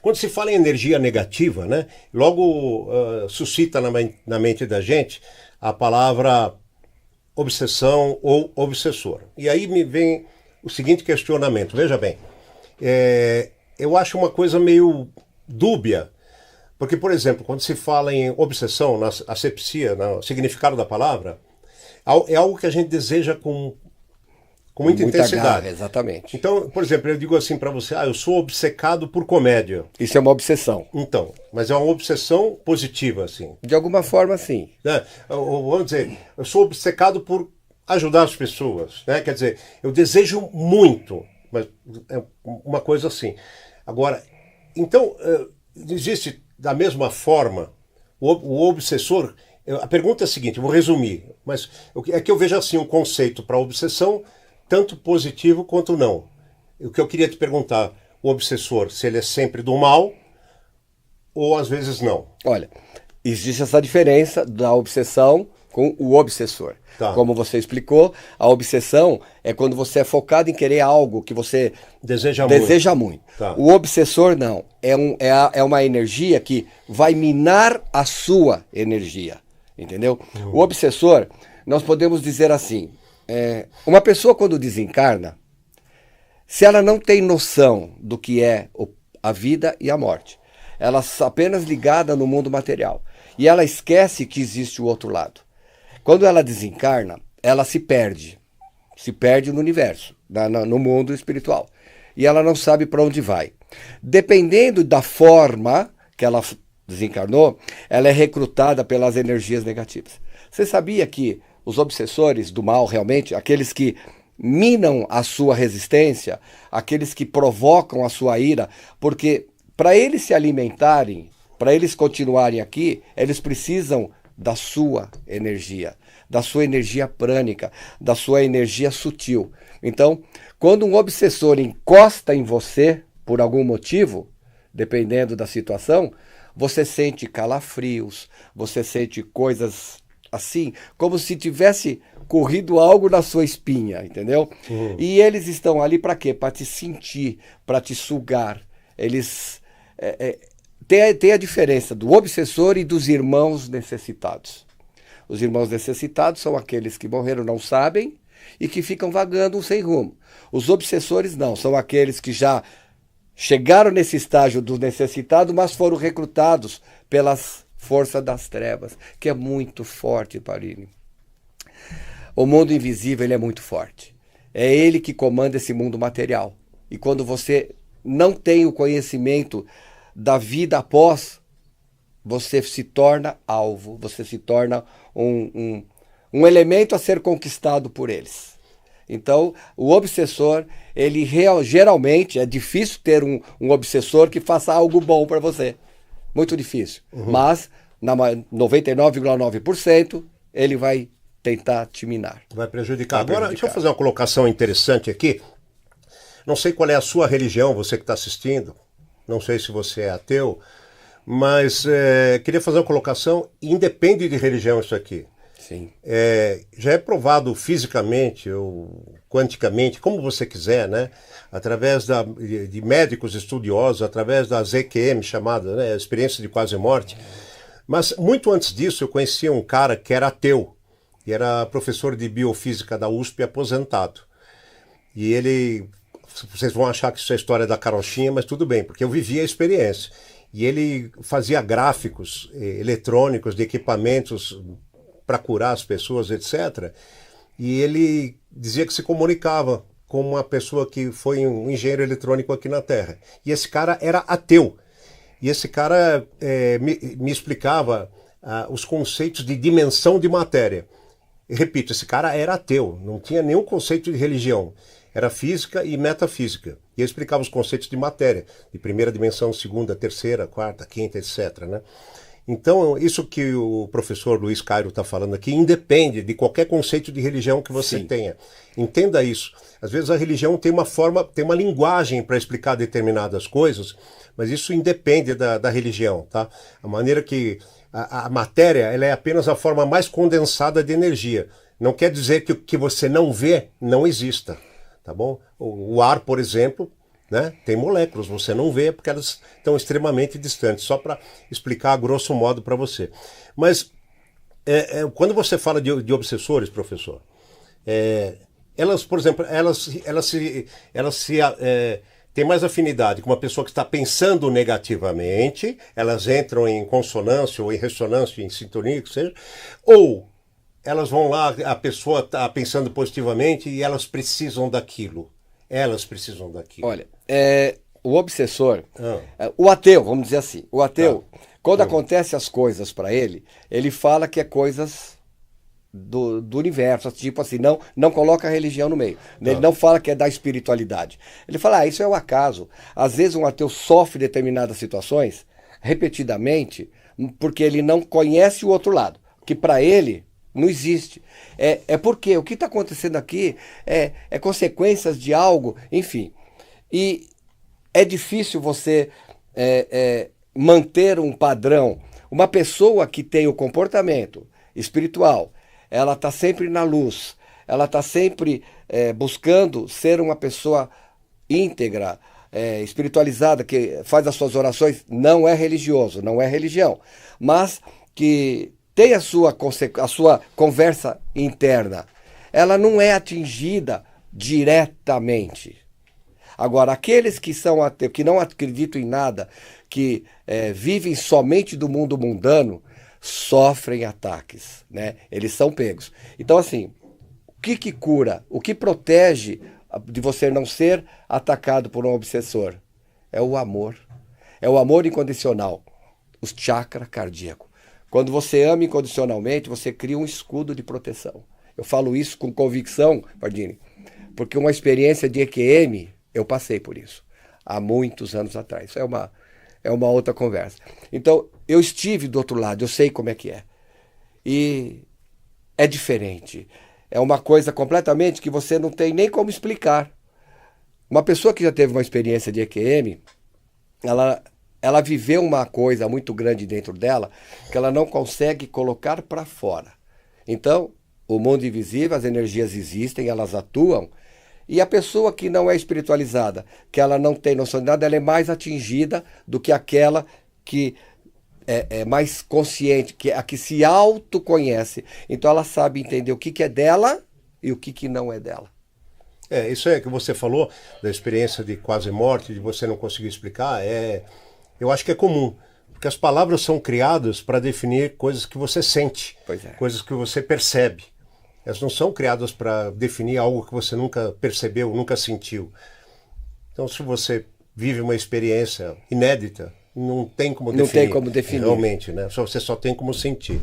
Quando se fala em energia negativa, né, logo suscita na mente da gente a palavra obsessão ou obsessor. E aí me vem o seguinte questionamento, veja bem, eu acho uma coisa meio dúbia, porque, por exemplo, quando se fala em obsessão, na asepsia, no significado da palavra, é algo que a gente deseja com muita intensidade. Garra, exatamente. Então, por exemplo, eu digo assim para você, eu sou obcecado por comédia. Isso é uma obsessão. Então, mas é uma obsessão positiva, assim. De alguma forma, sim. Né? Vamos dizer, eu sou obcecado por ajudar as pessoas, né? Quer dizer, eu desejo muito, mas é uma coisa assim. Agora, então, existe da mesma forma o obsessor. A pergunta é a seguinte, eu vou resumir, mas é que eu vejo assim um conceito para obsessão, tanto positivo quanto não. O que eu queria te perguntar, o obsessor, se ele é sempre do mal ou às vezes não? Olha, existe essa diferença da obsessão com o obsessor. Tá. Como você explicou, a obsessão é quando você é focado em querer algo que você deseja muito. Tá. O obsessor não. É uma energia que vai minar a sua energia. Entendeu? O obsessor, nós podemos dizer assim, uma pessoa quando desencarna, se ela não tem noção do que é a vida e a morte, ela apenas ligada no mundo material, e ela esquece que existe o outro lado. Quando ela desencarna, ela se perde no universo, no mundo espiritual, e ela não sabe para onde vai. Dependendo da forma que ela desencarnou, ela é recrutada pelas energias negativas. Você sabia que os obsessores do mal, realmente, aqueles que minam a sua resistência, aqueles que provocam a sua ira, porque para eles se alimentarem, para eles continuarem aqui, eles precisam da sua energia prânica, da sua energia sutil. Então, quando um obsessor encosta em você, por algum motivo, dependendo da situação, você sente calafrios, você sente coisas assim, como se tivesse corrido algo na sua espinha, entendeu? E eles estão ali para quê? Para te sentir, para te sugar. Eles tem a diferença do obsessor e dos irmãos necessitados. Os irmãos necessitados são aqueles que morreram, não sabem, e que ficam vagando sem rumo. Os obsessores não, são aqueles que já chegaram nesse estágio do necessitado, mas foram recrutados pelas forças das trevas, que é muito forte, Parini. O mundo invisível, ele é muito forte. É ele que comanda esse mundo material. E quando você não tem o conhecimento da vida após, você se torna alvo, você se torna um elemento a ser conquistado por eles. Então, o obsessor, ele geralmente, é difícil ter um obsessor que faça algo bom para você. Muito difícil. Mas, na 99,9%, ele vai tentar te minar. Vai prejudicar. Agora, deixa eu fazer uma colocação interessante aqui. Não sei qual é a sua religião, você que está assistindo. Não sei se você é ateu. Mas queria fazer uma colocação, independe de religião isso aqui. Sim. Já é provado fisicamente ou quanticamente, como você quiser, né? Através de médicos estudiosos, através da ZQM, chamada, né? Experiência de quase morte. Mas muito antes disso eu conhecia um cara que era ateu, e era professor de biofísica da USP aposentado. E ele, vocês vão achar que isso é história da carochinha, mas tudo bem, porque eu vivi a experiência. E ele fazia gráficos eletrônicos de equipamentos para curar as pessoas, etc. E ele dizia que se comunicava com uma pessoa que foi um engenheiro eletrônico aqui na Terra. E esse cara era ateu. E esse cara me explicava os conceitos de dimensão de matéria. E, repito, esse cara era ateu, não tinha nenhum conceito de religião. Era física e metafísica. E ele explicava os conceitos de matéria, de primeira dimensão, segunda, terceira, quarta, quinta, etc. Né? Então, isso que o professor Luiz Cairo está falando aqui independe de qualquer conceito de religião que você tenha. Entenda isso. Às vezes a religião tem uma forma, tem uma linguagem para explicar determinadas coisas, mas isso independe da religião. Tá? A maneira que a matéria ela é apenas a forma mais condensada de energia. Não quer dizer que o que você não vê não exista. Tá bom? O ar, por exemplo, né? Tem moléculas, você não vê porque elas estão extremamente distantes, só para explicar a grosso modo para você. Mas quando você fala de obsessores, professor, elas, por exemplo, têm mais afinidade com uma pessoa que está pensando negativamente, elas entram em consonância ou em ressonância, em sintonia, que seja, ou elas vão lá, a pessoa está pensando positivamente e elas precisam daquilo. Elas precisam daquilo. Olha, o obsessor, o ateu, vamos dizer assim, o ateu, quando acontecem as coisas para ele fala que é coisas do universo, tipo assim, não coloca a religião no meio. Ele não fala que é da espiritualidade. Ele fala, isso é o acaso. Às vezes um ateu sofre determinadas situações repetidamente porque ele não conhece o outro lado, que para ele não existe. Porque o que está acontecendo aqui é consequências de algo, enfim. E é difícil você manter um padrão. Uma pessoa que tem o comportamento espiritual, ela está sempre na luz, ela está sempre buscando ser uma pessoa íntegra, espiritualizada, que faz as suas orações, não é religioso, não é religião, mas que tem a sua conversa interna. Ela não é atingida diretamente. Agora, aqueles que são ateus, que não acreditam em nada, que vivem somente do mundo mundano, sofrem ataques, né? Eles são pegos. Então, assim, o que cura, o que protege de você não ser atacado por um obsessor? É o amor. É o amor incondicional. Os chakras cardíacos. Quando você ama incondicionalmente, você cria um escudo de proteção. Eu falo isso com convicção, Pardini, porque uma experiência de EQM, eu passei por isso, há muitos anos atrás. Isso é uma outra conversa. Então, eu estive do outro lado, eu sei como é que é. E é diferente. É uma coisa completamente que você não tem nem como explicar. Uma pessoa que já teve uma experiência de EQM, ela viveu uma coisa muito grande dentro dela que ela não consegue colocar para fora. Então, o mundo invisível, as energias existem, elas atuam, e a pessoa que não é espiritualizada, que ela não tem noção de nada, ela é mais atingida do que aquela que é mais consciente, que é a que se autoconhece. Então ela sabe entender o que é dela e o que não é dela. Isso que você falou, da experiência de quase morte, de você não conseguir explicar, eu acho que é comum. Porque as palavras são criadas para definir coisas que você sente, coisas que você percebe. Elas não são criadas para definir algo que você nunca percebeu, nunca sentiu. Então, se você vive uma experiência inédita, não tem como definir. Não tem como definir. Realmente, né? Você só tem como sentir.